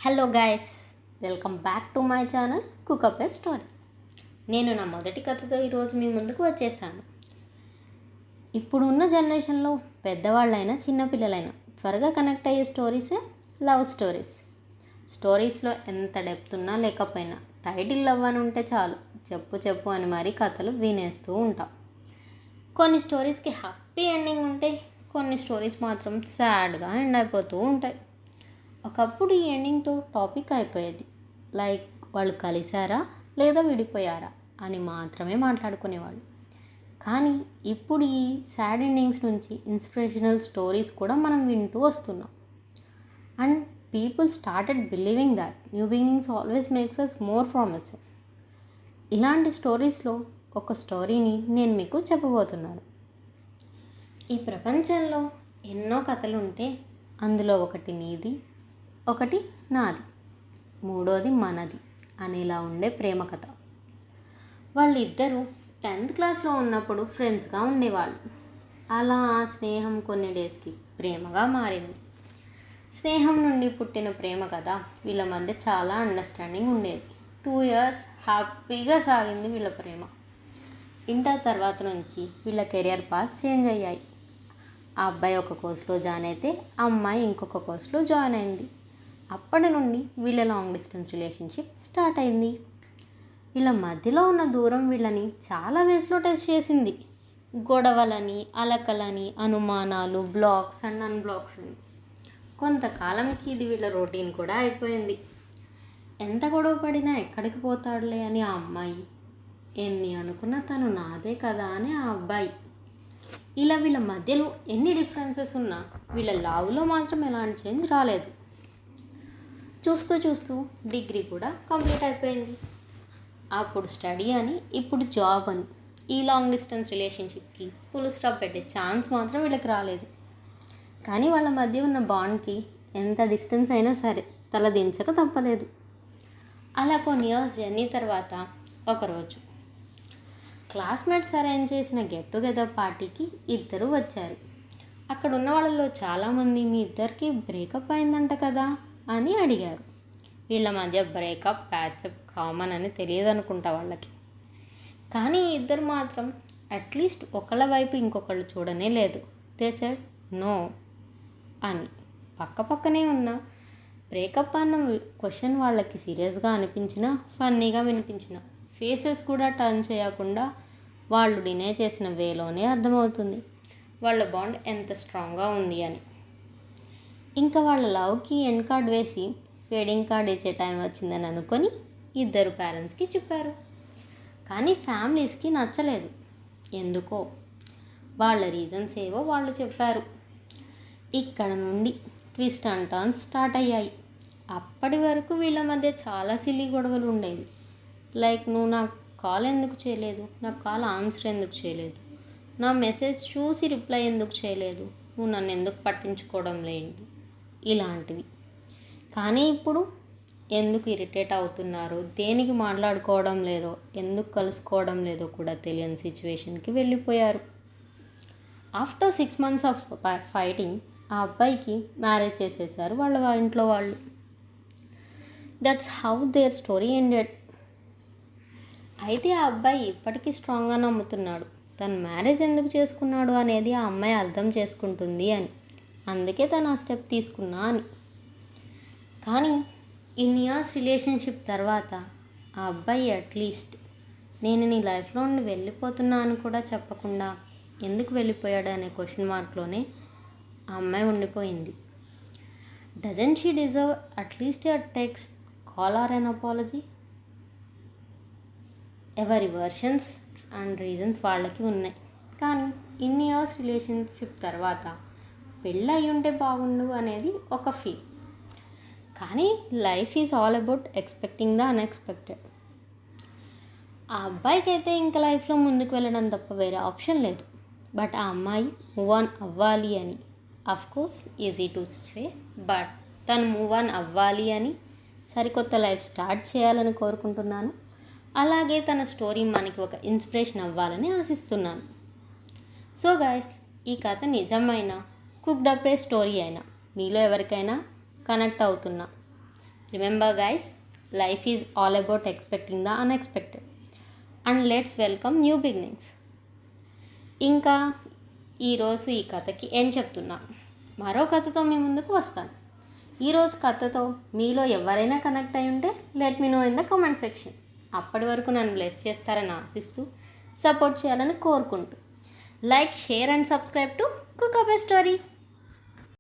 Hello guys, welcome back to my channel cook up a story. నేను నా మొదటి కథతో ఈరోజు మీ ముందుకు వచ్చేసాను. ఇప్పుడు ఉన్న జనరేషన్లో పెద్దవాళ్ళైనా చిన్నపిల్లలైనా త్వరగా కనెక్ట్ అయ్యే స్టోరీసే లవ్ స్టోరీస్. స్టోరీస్లో ఎంత డెప్త్ ఉన్నా లేకపోయినా టైటిల్ లవ్ అని ఉంటే చాలు చెప్పు చెప్పు అని మరీ కథలు వినేస్తూ ఉంటాం. కొన్ని స్టోరీస్కి హ్యాపీ ఎండింగ్ ఉంటే కొన్ని స్టోరీస్ మాత్రం సాడ్గా ఎండ్ అయిపోతూ ఉంటాయి. ఒకప్పుడు ఈ ఎండింగ్తో టాపిక్ అయిపోయేది. లైక్ వాళ్ళు కలిశారా లేదా విడిపోయారా అని మాత్రమే మాట్లాడుకునేవాళ్ళు. కానీ ఇప్పుడు ఈ సాడ్ ఎండింగ్స్ నుంచి ఇన్స్పిరేషనల్ స్టోరీస్ కూడా మనం వింటూ వస్తున్నాం. And people started believing that new beginnings always makes us more promising. ఇలాంటి స్టోరీస్లో ఒక స్టోరీని నేను మీకు చెప్పబోతున్నాను. ఈ ప్రపంచంలో ఎన్నో కథలు ఉంటే అందులో ఒకటి నీది, ఒకటి నాది, మూడోది మనది అనేలా ఉండే ప్రేమ కథ. వాళ్ళిద్దరూ 10th క్లాస్లో ఉన్నప్పుడు ఫ్రెండ్స్గా ఉండేవాళ్ళు. అలా ఆ స్నేహం కొన్ని డేస్కి ప్రేమగా మారింది. స్నేహం నుండి పుట్టిన ప్రేమ కథ వీళ్ళ మధ్య చాలా అండర్స్టాండింగ్ ఉండేది. 2 years హ్యాపీగా సాగింది వీళ్ళ ప్రేమ. ఇంటర్ తర్వాత నుంచి వీళ్ళ కెరియర్ పాస్ చేంజ్ అయ్యాయి. ఆ అబ్బాయి ఒక కోర్స్లో జాయిన్ అయితే ఆ అమ్మాయి ఇంకొక కోర్స్లో జాయిన్ అయింది. అప్పటి నుండి వీళ్ళ లాంగ్ డిస్టెన్స్ రిలేషన్షిప్ స్టార్ట్ అయింది. వీళ్ళ మధ్యలో ఉన్న దూరం వీళ్ళని చాలా వేస్లో టెస్ట్ చేసింది. గొడవలని, అలకలని, అనుమానాలు, బ్లాక్స్ అండ్ అన్బ్లాక్స్ అని. కొంతకాలంకి ఇది వీళ్ళ రొటీన్ కూడా అయిపోయింది. ఎంత గొడవ పడినా ఎక్కడికి పోతాడులే అని ఆ అమ్మాయి, ఎన్ని అనుకున్నా తను నాదే కదా అని ఆ అబ్బాయి. ఇలా వీళ్ళ మధ్యలో ఎన్ని డిఫరెన్సెస్ ఉన్నా వీళ్ళ లవ్లో మాత్రం ఎలాంటి చేంజ్ రాలేదు. చూస్తూ చూస్తూ డిగ్రీ కూడా కంప్లీట్ అయిపోయింది. అప్పుడు స్టడీ అని, ఇప్పుడు జాబ్ అని ఈ లాంగ్ డిస్టెన్స్ రిలేషన్షిప్కి ఫుల్ స్టాప్ పెట్టే ఛాన్స్ మాత్రం వీళ్ళకి రాలేదు. కానీ వాళ్ళ మధ్య ఉన్న బాండ్కి ఎంత డిస్టెన్స్ అయినా సరే తల దించక తప్పలేదు. అలా కొన్ని ఇయర్స్ జర్నీ తర్వాత ఒకరోజు క్లాస్మేట్స్ అరేంజ్ చేసిన గెట్ టుగెదర్ పార్టీకి ఇద్దరు వచ్చారు. అక్కడ ఉన్న వాళ్ళలో చాలామంది మీ ఇద్దరికి బ్రేకప్ అయిందంట కదా అని అడిగారు. వీళ్ళ మధ్య బ్రేకప్, ప్యాచప్ కామన్ అని తెలియదు అనుకుంటా వాళ్ళకి. కానీ ఇద్దరు మాత్రం అట్లీస్ట్ ఒకళ్ళ వైపు ఇంకొకళ్ళు చూడనే లేదు. దే సెడ్ నో అని. పక్కనే ఉన్న బ్రేకప్ అన్న క్వశ్చన్ వాళ్ళకి సీరియస్గా అనిపించినా, ఫన్నీగా వినిపించిన ఫేసెస్ కూడా టర్న్ చేయకుండా వాళ్ళు డినే చేసిన వేలోనే అర్థమవుతుంది వాళ్ళ బాండ్ ఎంత స్ట్రాంగ్గా ఉంది అని. ఇంకా వాళ్ళ లవ్కి ఎండ్ కార్డ్ వేసి వెడ్డింగ్ కార్డ్ ఇచ్చే టైం వచ్చిందని అనుకొని ఇద్దరు పేరెంట్స్కి చెప్పారు. కానీ ఫ్యామిలీస్కి నచ్చలేదు. ఎందుకో వాళ్ళ రీజన్స్ ఏవో వాళ్ళు చెప్పారు. ఇక్కడ నుండి ట్విస్ట్ అండ్ టర్న్స్ స్టార్ట్ అయ్యాయి. అప్పటి వరకు వీళ్ళ మధ్య చాలా సిల్లీ గొడవలు ఉండేవి. లైక్, నువ్వు నాకు కాల్ ఎందుకు చేయలేదు, నాకు కాల్ ఆన్సర్ ఎందుకు చేయలేదు, నా మెసేజ్ చూసి రిప్లై ఎందుకు చేయలేదు, నువ్వు నన్ను ఎందుకు పట్టించుకోవడం లేదు, ఇలాంటివి. కానీ ఇప్పుడు ఎందుకు ఇరిటేట్ అవుతున్నారో, దేనికి మాట్లాడుకోవడం లేదో, ఎందుకు కలుసుకోవడం లేదో కూడా తెలియని సిచ్యువేషన్కి వెళ్ళిపోయారు. ఆఫ్టర్ 6 months ఆఫ్ ఫైటింగ్ ఆ అబ్బాయికి మ్యారేజ్ చేసేసారు వాళ్ళ ఇంట్లో వాళ్ళు. That's how their story ended. అయితే ఆ అబ్బాయి ఇప్పటికీ స్ట్రాంగ్గా నమ్ముతున్నాడు తను మ్యారేజ్ ఎందుకు చేసుకున్నాడు అనేది ఆ అమ్మాయి అర్థం చేసుకుంటుంది అని. అందుకే తను ఆ స్టెప్ తీసుకున్నా అని. కానీ ఇన్ని ఇయర్స్ రిలేషన్షిప్ తర్వాత ఆ అబ్బాయి అట్లీస్ట్ నేను నీ లైఫ్లో నుండి వెళ్ళిపోతున్నా అని కూడా చెప్పకుండా ఎందుకు వెళ్ళిపోయాడు అనే క్వశ్చన్ మార్క్లోనే ఆ అమ్మాయి ఉండిపోయింది. Doesn't she deserve at least a text, call or an apology? ఎవరి వర్షన్స్ అండ్ రీజన్స్ వాళ్ళకి ఉన్నాయి. కానీ ఇన్ని ఇయర్స్ రిలేషన్షిప్ తర్వాత పెళ్ళి అయి ఉంటే బాగుండు అనేది ఒక ఫీల్. కానీ life is all about expecting the unexpected. ఆ అబ్బాయికి అయితే ఇంకా లైఫ్లో ముందుకు వెళ్ళడం తప్ప వేరే ఆప్షన్ లేదు. బట్ ఆ అమ్మాయి మూవ్ ఆన్ అవ్వాలి అని, of course easy to say, but తను మూవ్ ఆన్ అవ్వాలి అని, సరికొత్త లైఫ్ స్టార్ట్ చేయాలని కోరుకుంటున్నాను. అలాగే తన స్టోరీ మనకి ఒక ఇన్స్పిరేషన్ అవ్వాలని ఆశిస్తున్నాను. సో గైస్, ఈ కథ నిజమైన కుక్డ్ అప్ స్టోరీ అయినా మీలో ఎవరికైనా కనెక్ట్ అవుతున్నా remember guys, life is all about expecting the unexpected and let's welcome new beginnings. ఇంకా ఈరోజు ఈ కథకి ఎండ్ చెప్తున్నాను. మరో కథతో మీ ముందుకు వస్తాను. ఈరోజు కథతో మీలో ఎవరైనా కనెక్ట్ అయి ఉంటే let me know in the comment section. అప్పటి వరకు నన్ను బ్లెస్ చేస్తారని ఆశిస్తూ, సపోర్ట్ చేయాలని కోరుకుంటూ, like, share and subscribe to cook up a story.